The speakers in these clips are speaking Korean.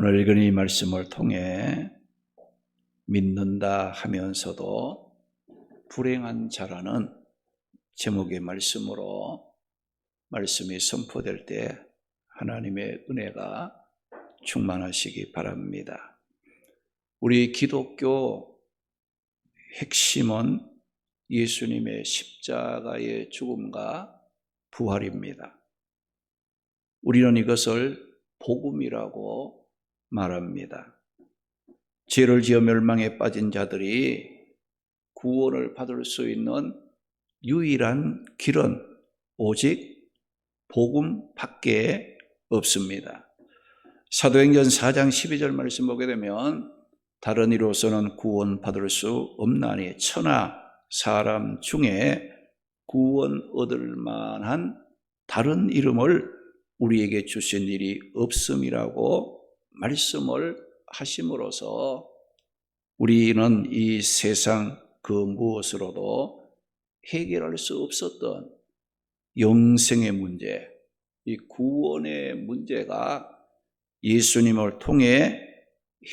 오늘 읽은 이 말씀을 통해 믿는다 하면서도 불행한 자라는 제목의 말씀으로 말씀이 선포될 때 하나님의 은혜가 충만하시기 바랍니다. 우리 기독교 핵심은 예수님의 십자가의 죽음과 부활입니다. 우리는 이것을 복음이라고 말합니다. 죄를 지어 멸망에 빠진 자들이 구원을 받을 수 있는 유일한 길은 오직 복음밖에 없습니다. 사도행전 4장 12절 말씀 보게 되면 다른 이로서는 구원받을 수 없나니 천하 사람 중에 구원 얻을 만한 다른 이름을 우리에게 주신 일이 없음이라고 말씀을 하심으로써 우리는 이 세상 그 무엇으로도 해결할 수 없었던 영생의 문제, 이 구원의 문제가 예수님을 통해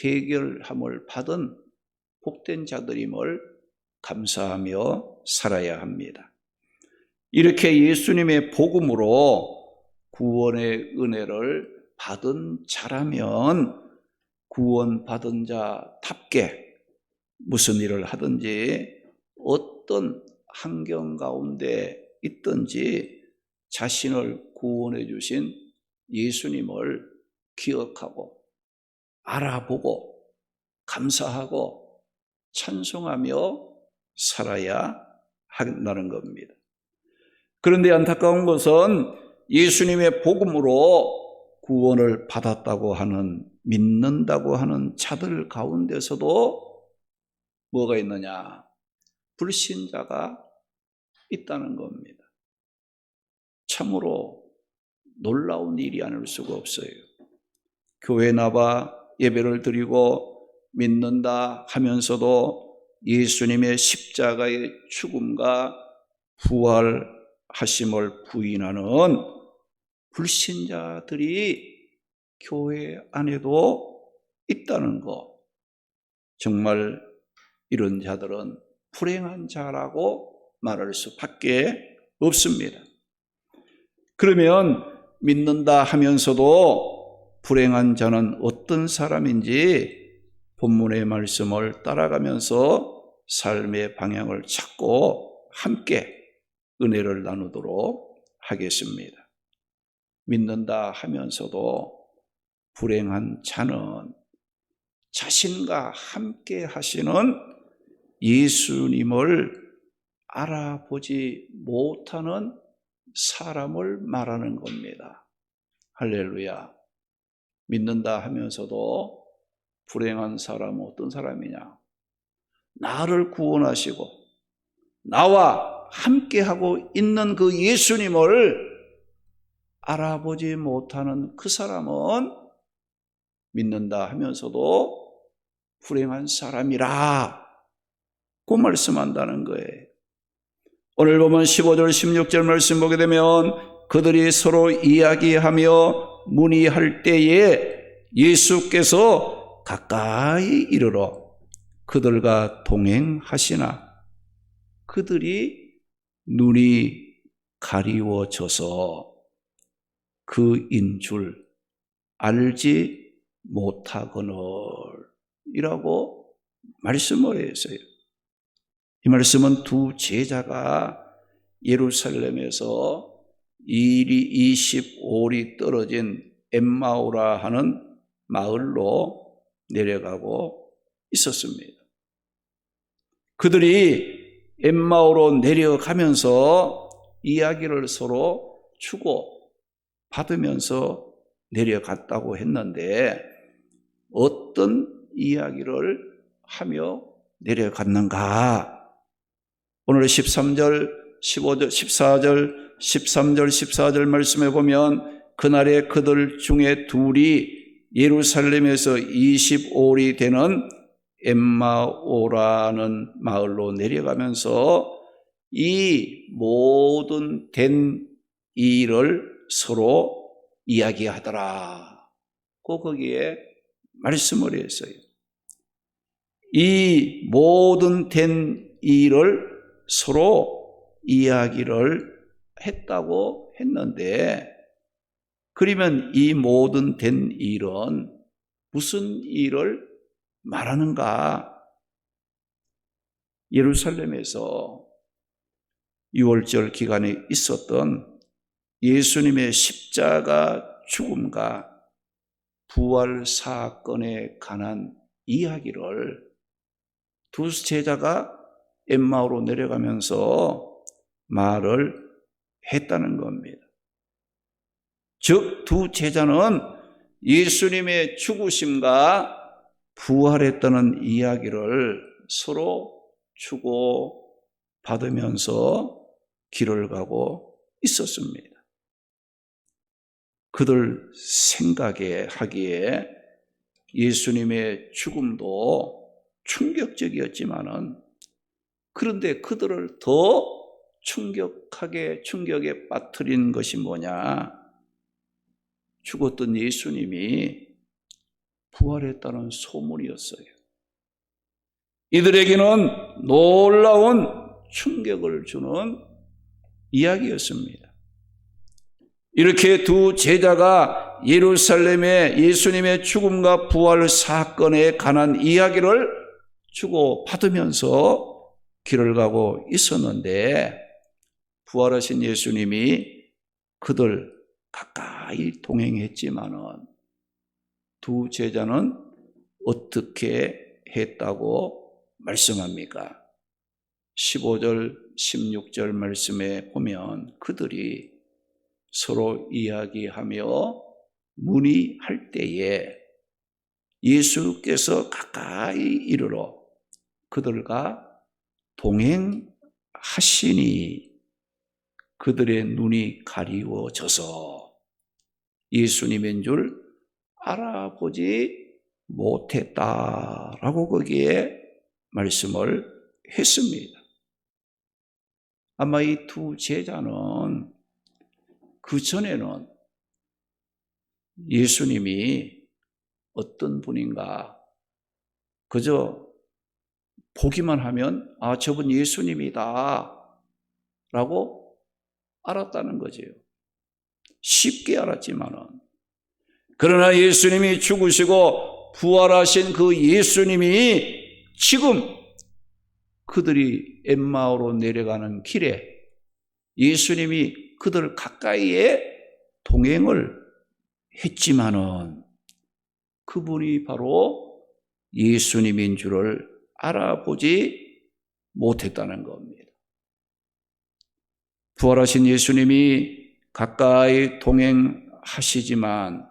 해결함을 받은 복된 자들임을 감사하며 살아야 합니다. 이렇게 예수님의 복음으로 구원의 은혜를 받은 자라면 구원받은 자답게 무슨 일을 하든지 어떤 환경 가운데 있든지 자신을 구원해 주신 예수님을 기억하고 알아보고 감사하고 찬송하며 살아야 한다는 겁니다. 그런데 안타까운 것은 예수님의 복음으로 구원을 받았다고 하는, 믿는다고 하는 자들 가운데서도 뭐가 있느냐? 불신자가 있다는 겁니다. 참으로 놀라운 일이 아닐 수가 없어요. 교회 나와 예배를 드리고 믿는다 하면서도 예수님의 십자가의 죽음과 부활하심을 부인하는 불신자들이 교회 안에도 있다는 것, 정말 이런 자들은 불행한 자라고 말할 수밖에 없습니다. 그러면 믿는다 하면서도 불행한 자는 어떤 사람인지 본문의 말씀을 따라가면서 삶의 방향을 찾고 함께 은혜를 나누도록 하겠습니다. 믿는다 하면서도 불행한 자는 자신과 함께 하시는 예수님을 알아보지 못하는 사람을 말하는 겁니다. 할렐루야. 믿는다 하면서도 불행한 사람은 어떤 사람이냐? 나를 구원하시고 나와 함께하고 있는 그 예수님을 알아보지 못하는 그 사람은 믿는다 하면서도 불행한 사람이라 고 말씀한다는 거예요. 오늘 보면 15절 16절 말씀 보게 되면 그들이 서로 이야기하며 문의할 때에 예수께서 가까이 이르러 그들과 동행하시나 그들이 눈이 가리워져서 그인 줄 알지 못하거늘 이라고 말씀을 했어요. 이 말씀은 두 제자가 예루살렘에서 25里 떨어진 엠마오라 하는 마을로 내려가고 있었습니다. 그들이 엠마오로 내려가면서 이야기를 서로 주고 받으면서 내려갔다고 했는데 어떤 이야기를 하며 내려갔는가? 오늘 13절, 15절, 14절, 13절, 14절 말씀에 보면 그날에 그들 중에 둘이 예루살렘에서 25里 되는 엠마오라는 마을로 내려가면서 이 모든 된 일을 서로 이야기하더라. 거기에 말씀을 했어요. 이 모든 된 일을 서로 이야기를 했다고 했는데, 그러면 이 모든 된 일은 무슨 일을 말하는가? 예루살렘에서 유월절 기간에 있었던 예수님의 십자가 죽음과 부활 사건에 관한 이야기를 두 제자가 엠마오로 내려가면서 말을 했다는 겁니다. 즉, 두 제자는 예수님의 죽으심과 부활했다는 이야기를 서로 주고받으면서 길을 가고 있었습니다. 그들 생각에 하기에 예수님의 죽음도 충격적이었지만은, 그런데 그들을 더 충격에 빠뜨린 것이 뭐냐? 죽었던 예수님이 부활했다는 소문이었어요. 이들에게는 놀라운 충격을 주는 이야기였습니다. 이렇게 두 제자가 예루살렘의 예수님의 죽음과 부활 사건에 관한 이야기를 주고받으면서 길을 가고 있었는데, 부활하신 예수님이 그들 가까이 동행했지만은 두 제자는 어떻게 했다고 말씀합니까? 15절, 16절 말씀에 보면 그들이 서로 이야기하며 문의할 때에 예수께서 가까이 이르러 그들과 동행하시니 그들의 눈이 가리워져서 예수님인 줄 알아보지 못했다라고 거기에 말씀을 했습니다. 아마 이 두 제자는 그 전에는 예수님이 어떤 분인가 그저 보기만 하면 저분 예수님이다 라고 알았다는 거죠. 쉽게 알았지만은, 그러나 예수님이 죽으시고 부활하신 그 예수님이 지금 그들이 엠마오로 내려가는 길에 예수님이 그들 가까이에 동행을 했지만은 그분이 바로 예수님인 줄을 알아보지 못했다는 겁니다. 부활하신 예수님이 가까이 동행하시지만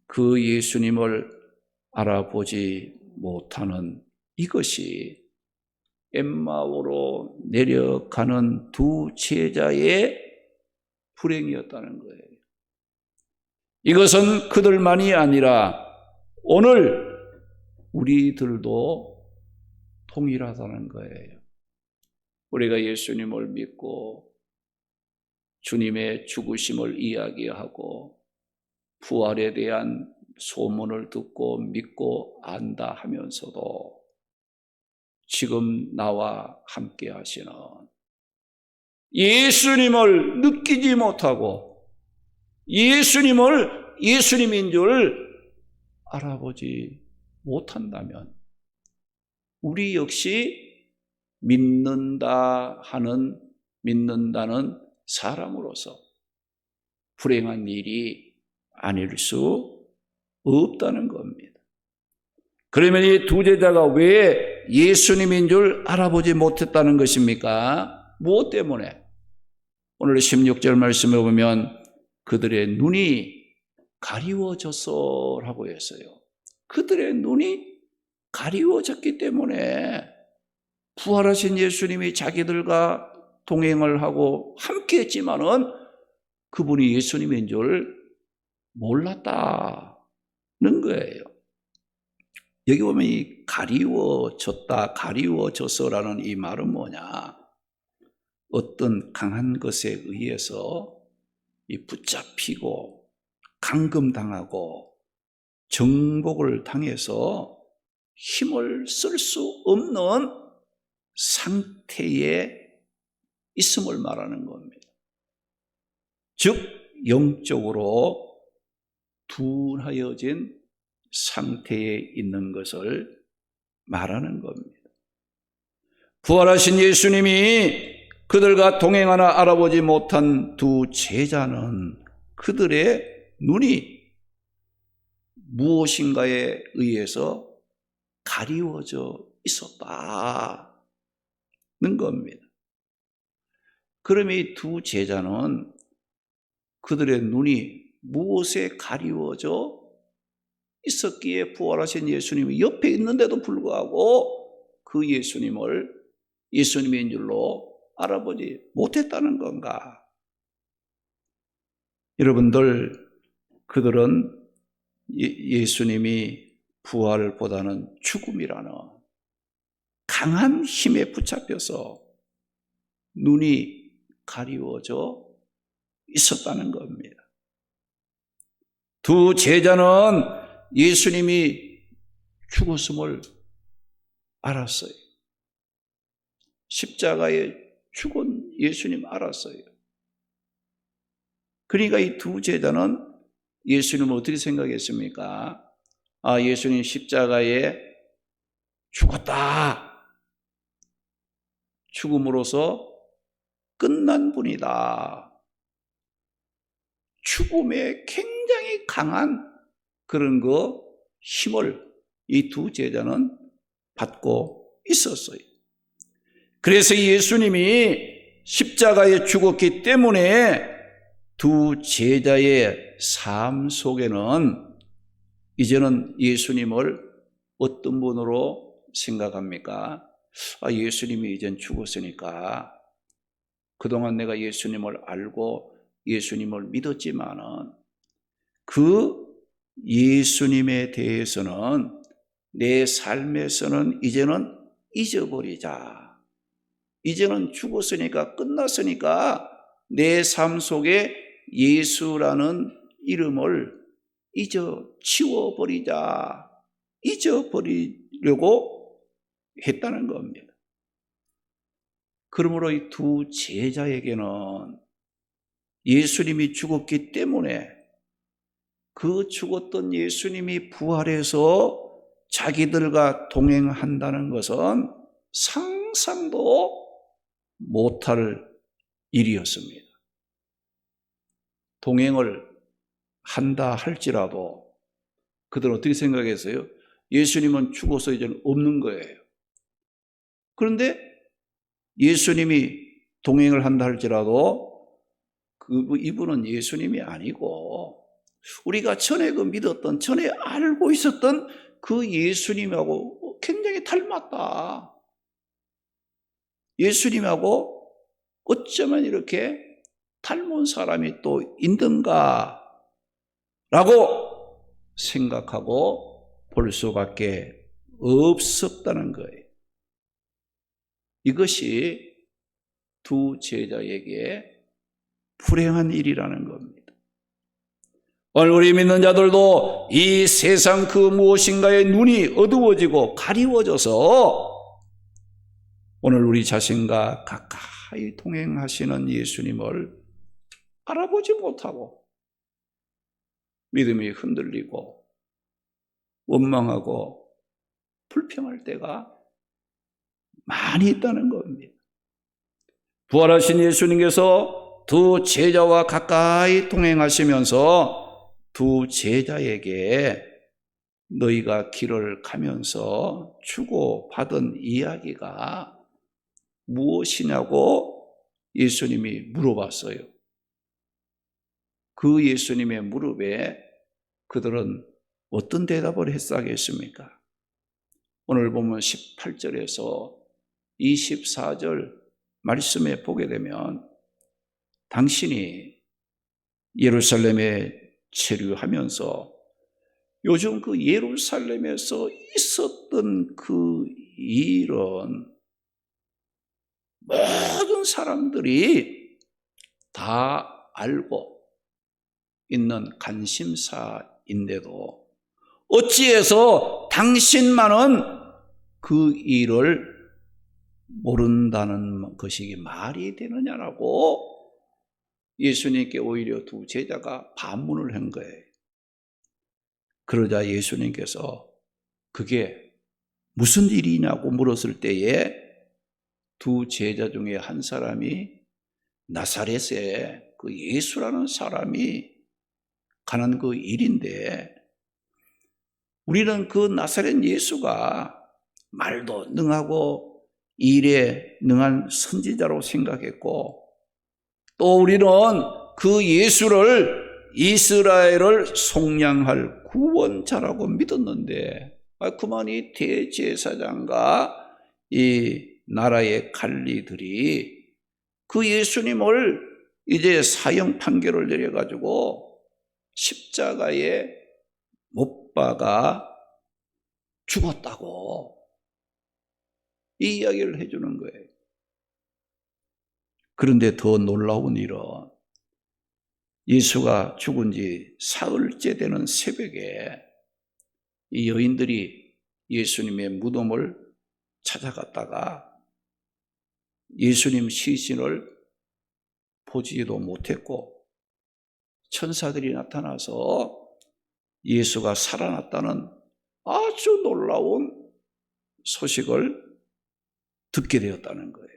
그 예수님을 알아보지 못하는 이것이 엠마오로 내려가는 두 제자의 불행이었다는 거예요. 이것은 그들만이 아니라 오늘 우리들도 동일하다는 거예요. 우리가 예수님을 믿고 주님의 죽으심을 이야기하고 부활에 대한 소문을 듣고 믿고 안다 하면서도 지금 나와 함께 하시는 예수님을 느끼지 못하고 예수님을 예수님인 줄 알아보지 못한다면 우리 역시 믿는다는 사람으로서 불행한 일이 아닐 수 없다는 겁니다. 그러면 이 두 제자가 왜 예수님인 줄 알아보지 못했다는 것입니까? 무엇 때문에? 오늘 16절 말씀에 보면 그들의 눈이 가리워져서라고 했어요. 그들의 눈이 가리워졌기 때문에 부활하신 예수님이 자기들과 동행을 하고 함께 했지만은 그분이 예수님인 줄 몰랐다는 거예요. 여기 보면 이 가리워졌다, 가리워져서라는 이 말은 뭐냐? 어떤 강한 것에 의해서 이 붙잡히고 감금당하고 정복을 당해서 힘을 쓸 수 없는 상태에 있음을 말하는 겁니다. 즉 영적으로 둔하여진 상태에 있는 것을 말하는 겁니다. 부활하신 예수님이 그들과 동행하나 알아보지 못한 두 제자는 그들의 눈이 무엇인가에 의해서 가리워져 있었다는 겁니다. 그럼 이 두 제자는 그들의 눈이 무엇에 가리워져 있었기에 부활하신 예수님이 옆에 있는데도 불구하고 그 예수님인 줄로 알아보지 못했다는 건가? 여러분들, 그들은 예수님이 부활보다는 죽음이라는 강한 힘에 붙잡혀서 눈이 가리워져 있었다는 겁니다. 두 제자는 예수님이 죽었음을 알았어요. 십자가에 죽은 예수님 알았어요. 그러니까 이 두 제자는 예수님을 어떻게 생각했습니까? 아, 예수님 십자가에 죽었다. 죽음으로써 끝난 분이다. 죽음에 굉장히 강한 그런 힘을 이 두 제자는 받고 있었어요. 그래서 예수님이 십자가에 죽었기 때문에 두 제자의 삶 속에는 이제는 예수님을 어떤 분으로 생각합니까? 아, 예수님이 이젠 죽었으니까 그동안 내가 예수님을 알고 예수님을 믿었지만은 그 예수님에 대해서는 내 삶에서는 이제는 잊어버리자. 이제는 죽었으니까 끝났으니까 내 삶 속에 예수라는 이름을 지워버리자. 잊어버리려고 했다는 겁니다. 그러므로 이 두 제자에게는 예수님이 죽었기 때문에 그 죽었던 예수님이 부활해서 자기들과 동행한다는 것은 상상도 못할 일이었습니다. 동행을 한다 할지라도 그들은 어떻게 생각했어요? 예수님은 죽어서 이제는 없는 거예요. 그런데 예수님이 동행을 한다 할지라도 이분은 예수님이 아니고 우리가 전에 믿었던, 전에 알고 있었던 그 예수님하고 굉장히 닮았다. 예수님하고 어쩌면 이렇게 닮은 사람이 또 있는가 라고 생각하고 볼 수밖에 없었다는 거예요. 이것이 두 제자에게 불행한 일이라는 겁니다. 오늘 우리 믿는 자들도 이 세상 그 무엇인가에 눈이 어두워지고 가리워져서 오늘 우리 자신과 가까이 동행하시는 예수님을 알아보지 못하고 믿음이 흔들리고 원망하고 불평할 때가 많이 있다는 겁니다. 부활하신 예수님께서 두 제자와 가까이 동행하시면서 두 제자에게 너희가 길을 가면서 주고받은 이야기가 무엇이냐고 예수님이 물어봤어요. 그 예수님의 무릎에 그들은 어떤 대답을 했사겠습니까? 오늘 보면 18절에서 24절 말씀에 보게 되면 당신이 예루살렘에 체류하면서 요즘 그 예루살렘에서 있었던 그 일은 모든 사람들이 다 알고 있는 관심사인데도 어찌해서 당신만은 그 일을 모른다는 것이 말이 되느냐라고 예수님께 오히려 두 제자가 반문을 한 거예요. 그러자 예수님께서 그게 무슨 일이냐고 물었을 때에 두 제자 중에 한 사람이 나사렛에 그 예수라는 사람이 가는 그 일인데, 우리는 그 나사렛 예수가 말도 능하고 일에 능한 선지자로 생각했고, 또 우리는 그 예수를 이스라엘을 속량할 구원자라고 믿었는데, 그만 이 대제사장과 이 나라의 관리들이 그 예수님을 이제 사형 판결을 내려가지고 십자가에 못 박아 죽었다고 이 이야기를 해주는 거예요. 그런데 더 놀라운 일은 예수가 죽은 지 사흘째 되는 새벽에 이 여인들이 예수님의 무덤을 찾아갔다가 예수님 시신을 보지도 못했고, 천사들이 나타나서 예수가 살아났다는 아주 놀라운 소식을 듣게 되었다는 거예요.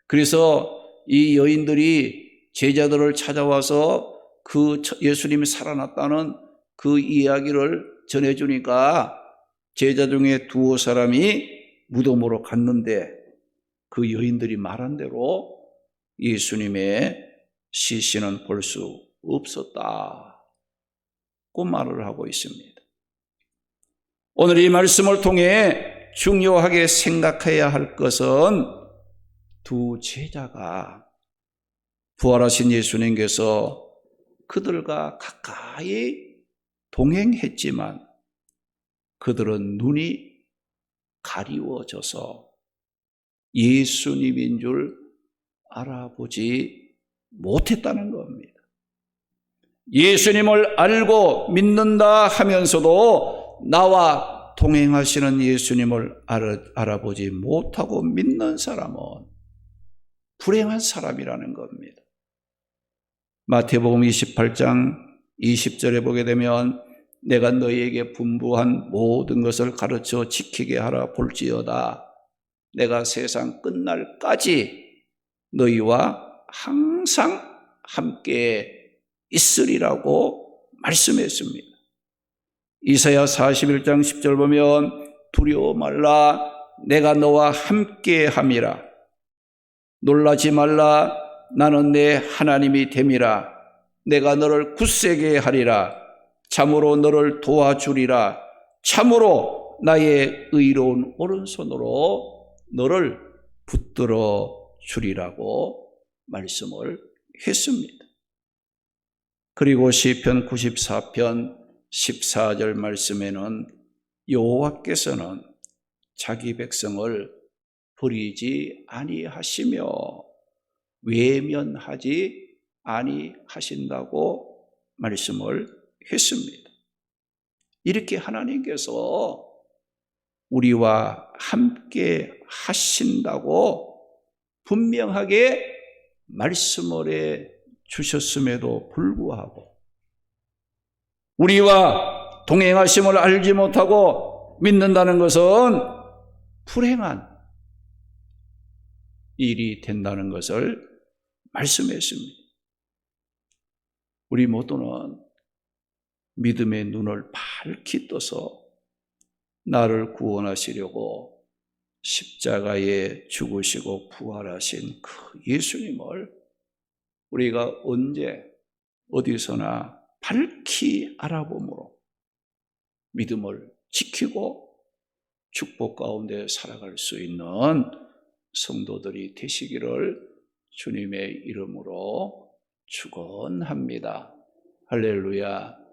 그래서 이 여인들이 제자들을 찾아와서 그 예수님이 살아났다는 그 이야기를 전해주니까 제자 중에 두어 사람이 무덤으로 갔는데 그 여인들이 말한 대로 예수님의 시신은 볼 수 없었다고 말을 하고 있습니다. 오늘 이 말씀을 통해 중요하게 생각해야 할 것은 두 제자가 부활하신 예수님께서 그들과 가까이 동행했지만 그들은 눈이 가리워져서 예수님인 줄 알아보지 못했다는 겁니다. 예수님을 알고 믿는다 하면서도 나와 동행하시는 예수님을 알아보지 못하고 믿는 사람은 불행한 사람이라는 겁니다. 마태복음 28장 20절에 보게 되면 내가 너희에게 분부한 모든 것을 가르쳐 지키게 하라 볼지어다 내가 세상 끝날까지 너희와 항상 함께 있으리라고 말씀했습니다. 이사야 41장 10절 보면 두려워 말라 내가 너와 함께 함이라 놀라지 말라 나는 내 하나님이 됨이라 내가 너를 굳세게 하리라 참으로 너를 도와주리라 참으로 나의 의로운 오른손으로 너를 붙들어 주리라고 말씀을 했습니다. 그리고 시편 94편 14절 말씀에는 여호와께서는 자기 백성을 버리지 아니하시며 외면하지 아니하신다고 말씀을 했습니다. 이렇게 하나님께서 우리와 함께 하신다고 분명하게 말씀을 해 주셨음에도 불구하고 우리와 동행하심을 알지 못하고 믿는다는 것은 불행한 일이 된다는 것을 말씀했습니다. 우리 모두는 믿음의 눈을 밝히 떠서 나를 구원하시려고 십자가에 죽으시고 부활하신 그 예수님을 우리가 언제 어디서나 밝히 알아봄으로 믿음을 지키고 축복 가운데 살아갈 수 있는 성도들이 되시기를 주님의 이름으로 축원합니다. 할렐루야.